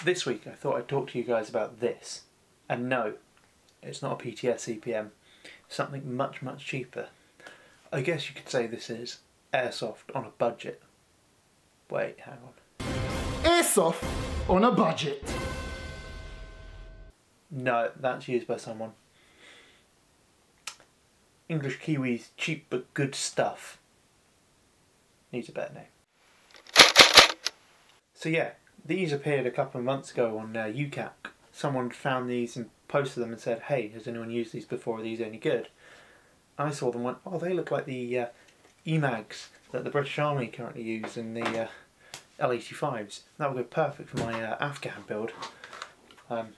This week I thought I'd talk to you guys about this. And no, it's not a PTS EPM. Something much, much cheaper. I guess you could say this is Airsoft on a budget. Wait, hang on. Airsoft on a budget. No, that's used by someone. English Kiwi's cheap but good stuff. Needs a better name. So yeah, these appeared a couple of months ago on UCAP. Someone found these and posted them and said, hey, has anyone used these before? Are these any good? I saw them and went, oh, they look like the EMAGs that the British Army currently use in the L85s. That would go perfect for my Afghan build. Hang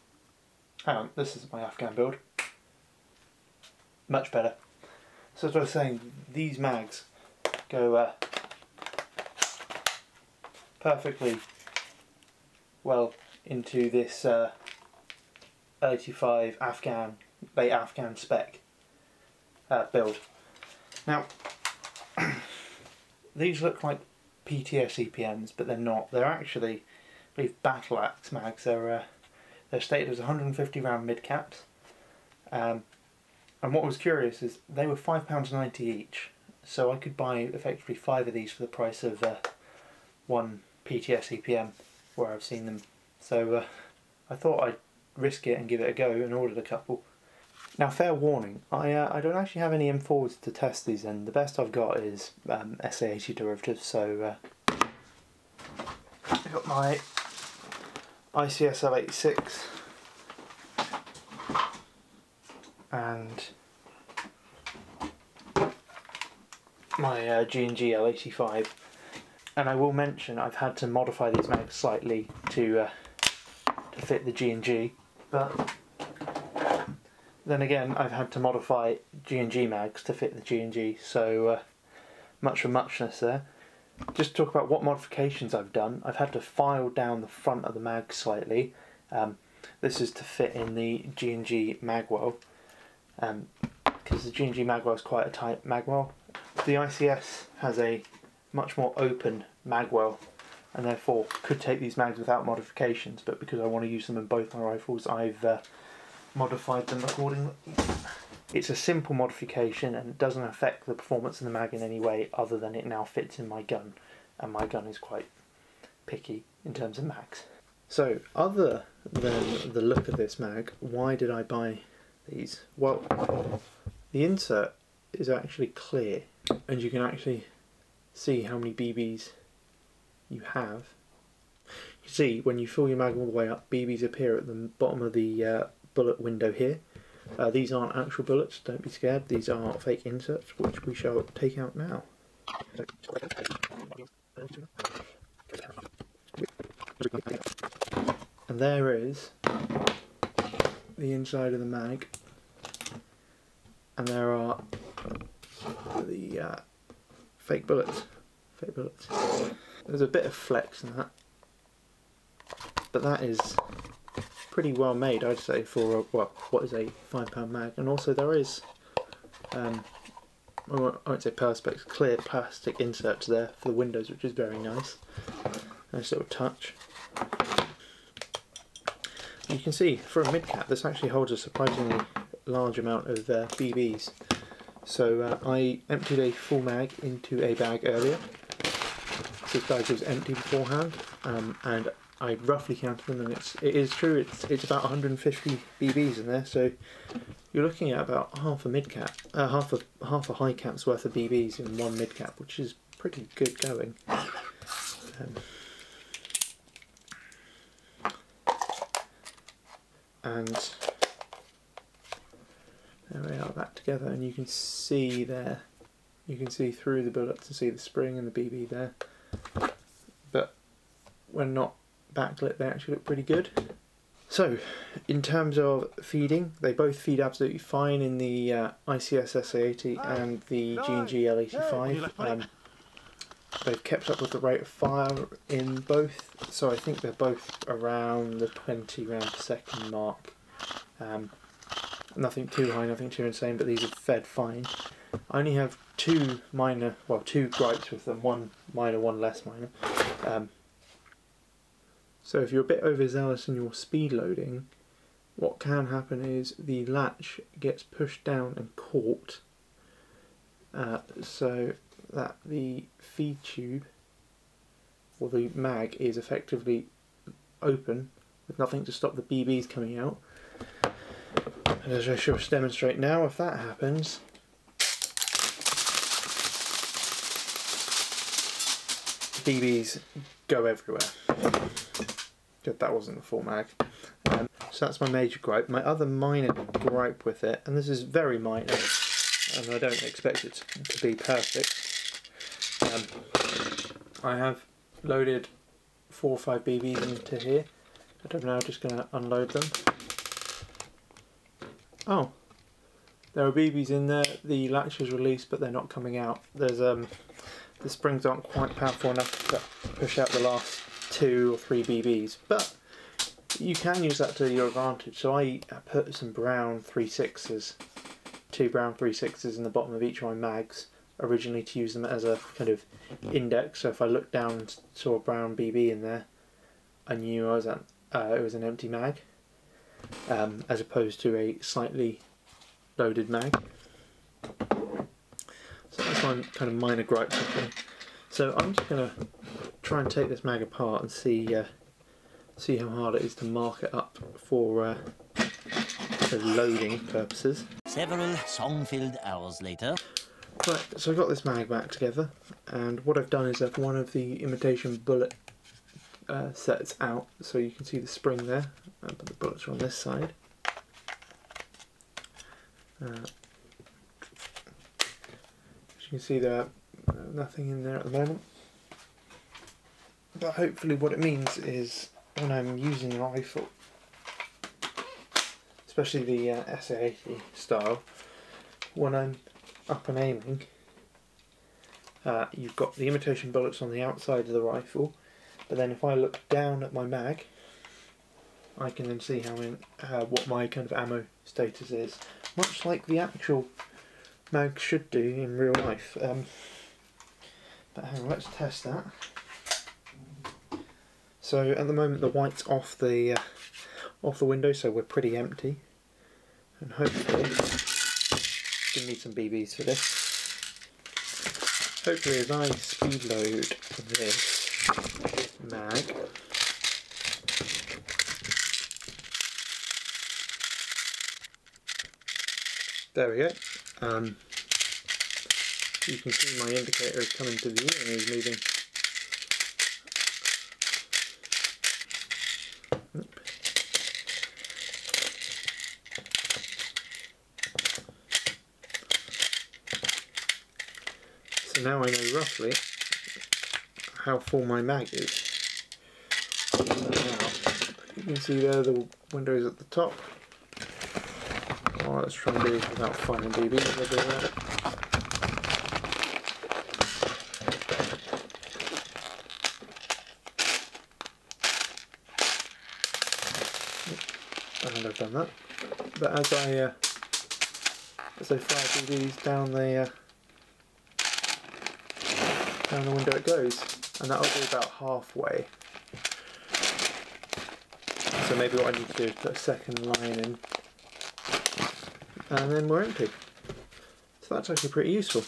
on, this is my Afghan build. Much better. So as I was saying, these mags go perfectly well into this L85 Afghan, late Afghan spec build. Now, these look like PTS EPMs, but they're not. They're actually, I believe, Battleaxe mags. They're stated as 150 round mid caps. And what was curious is they were £5.90 each, so I could buy effectively 5 of these for the price of one PTS EPM where I've seen them. So I thought I'd risk it and give it a go and ordered a couple. Now, fair warning, I don't actually have any M4s to test these in. The best I've got is SA80 derivatives, so I've got my ICS L86 and my G&G L85, and I will mention I've had to modify these mags slightly to fit the G&G, but then again I've had to modify G&G mags to fit the G&G, so much for muchness there. Just to talk about what modifications I've done, I've had to file down the front of the mag slightly. This is to fit in the G&G magwell, because the G&G magwell is quite a tight magwell. The ICS has a much more open magwell and therefore could take these mags without modifications, but because I want to use them in both my rifles, I've modified them accordingly. It's a simple modification and it doesn't affect the performance of the mag in any way other than it now fits in my gun, and my gun is quite picky in terms of mags. So other than the look of this mag, why did I buy these? Well, the insert is actually clear and you can actually see how many BBs you have. You see, when you fill your mag all the way up, BBs appear at the bottom of the bullet window here. These aren't actual bullets, don't be scared, these are fake inserts, which we shall take out now. And there is the inside of the mag, and there are the fake bullets. There's a bit of flex in that, but that is pretty well made, I'd say, for well, what is a £5 mag. And also there is, I won't say perspex, clear plastic inserts there for the windows, which is very nice. Nice little touch. You can see for a mid cap this actually holds a surprisingly large amount of BBs. So I emptied a full mag into a bag earlier. This bag was empty beforehand, and I roughly counted them, and it is true, it's about 150 BBs in there. So you're looking at about half a mid cap, half a high cap's worth of BBs in one mid cap, which is pretty good going. And there we are, back together, and you can see there, you can see through the bullets and see the spring and the BB there, but when not backlit they actually look pretty good. So in terms of feeding, they both feed absolutely fine in the ICS SA80 and the G&G L85. They've kept up with the rate of fire in both, so I think they're both around the 20 round per second mark. Nothing too high, nothing too insane, but these are fed fine. I only have two gripes with them, one minor, one less minor. So if you're a bit overzealous in your speed loading, what can happen is the latch gets pushed down and caught, so that the feed tube or the mag is effectively open with nothing to stop the BBs coming out. And as I shall demonstrate now, if that happens, BBs go everywhere. Good, that wasn't the full mag. So that's my major gripe. My other minor gripe with it, and this is very minor, and I don't expect it to be perfect. I have loaded 4 or 5 BBs into here, and I'm now just going to unload them. Oh, there are BBs in there. The latch is released, but they're not coming out. There's the springs aren't quite powerful enough to push out the last 2 or 3 BBs, but you can use that to your advantage. So I put some brown 3.6s, 2 brown 3.6s in the bottom of each of my mags, originally to use them as a kind of index. So if I looked down and saw a brown BB in there, I knew it was an empty mag, as opposed to a slightly loaded mag. So that's my kind of minor gripe with it. So I'm just going to try and take this mag apart and see how hard it is to mark it up for loading purposes. Several song-filled hours later. Right, so I've got this mag back together, and what I've done is I've one of the imitation bullet sets out, so you can see the spring there, but the bullets are on this side. As you can see there, nothing in there at the moment. But hopefully what it means is when I'm using the rifle, especially the SA80 style, when I'm up and aiming, you've got the imitation bullets on the outside of the rifle, but then if I look down at my mag, I can then see what my kind of ammo status is, much like the actual mag should do in real life. But hang on, let's test that. So at the moment the white's off the window, so we're pretty empty, and hopefully we need some BBs for this. Hopefully as I speed load this mag, there we go. You can see my indicator is coming to view and he's moving. So now I know roughly how full my mag is. Now, you can see there the windows at the top. Oh, let's try and do this without firing BBs. I'll do that. And I've done that. But as I fire BBs down the window it goes, and that'll be about halfway. So maybe what I need to do is put a second line in, and then we're empty. So that's actually pretty useful.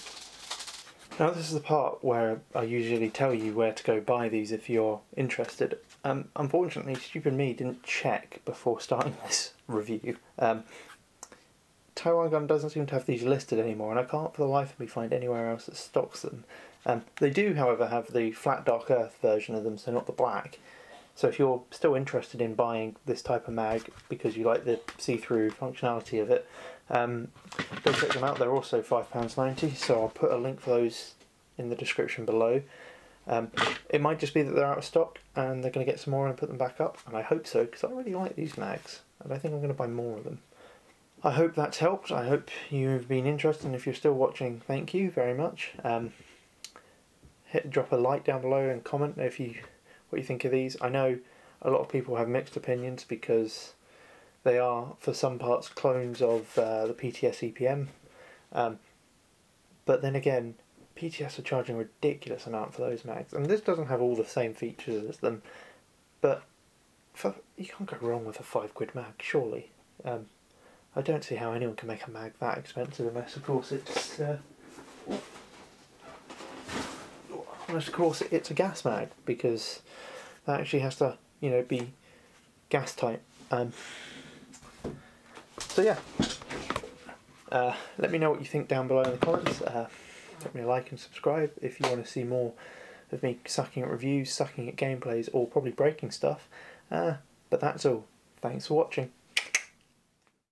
Now this is the part where I usually tell you where to go buy these if you're interested. Unfortunately, stupid me didn't check before starting this review. Taiwan Gun doesn't seem to have these listed anymore, and I can't for the life of me find anywhere else that stocks them. They do, however, have the flat dark earth version of them, so not the black. So if you're still interested in buying this type of mag because you like the see-through functionality of it, go check them out. They're also £5.90, so I'll put a link for those in the description below. It might just be that they're out of stock and they're going to get some more and put them back up, and I hope so because I really like these mags and I think I'm going to buy more of them. I hope that's helped. I hope you've been interested, and if you're still watching, thank you very much. Drop a like down below and comment what you think of these. I know a lot of people have mixed opinions because they are, for some parts, clones of the PTS EPM. But then again, PTS are charging a ridiculous amount for those mags, and this doesn't have all the same features as them, but you can't go wrong with a £5 mag, surely. I don't see how anyone can make a mag that expensive unless, of course, it's it's a gas mag, because that actually has to, you know, be gas tight. So yeah, let me know what you think down below in the comments. Drop me a like and subscribe if you want to see more of me sucking at reviews, sucking at gameplays, or probably breaking stuff. But that's all. Thanks for watching.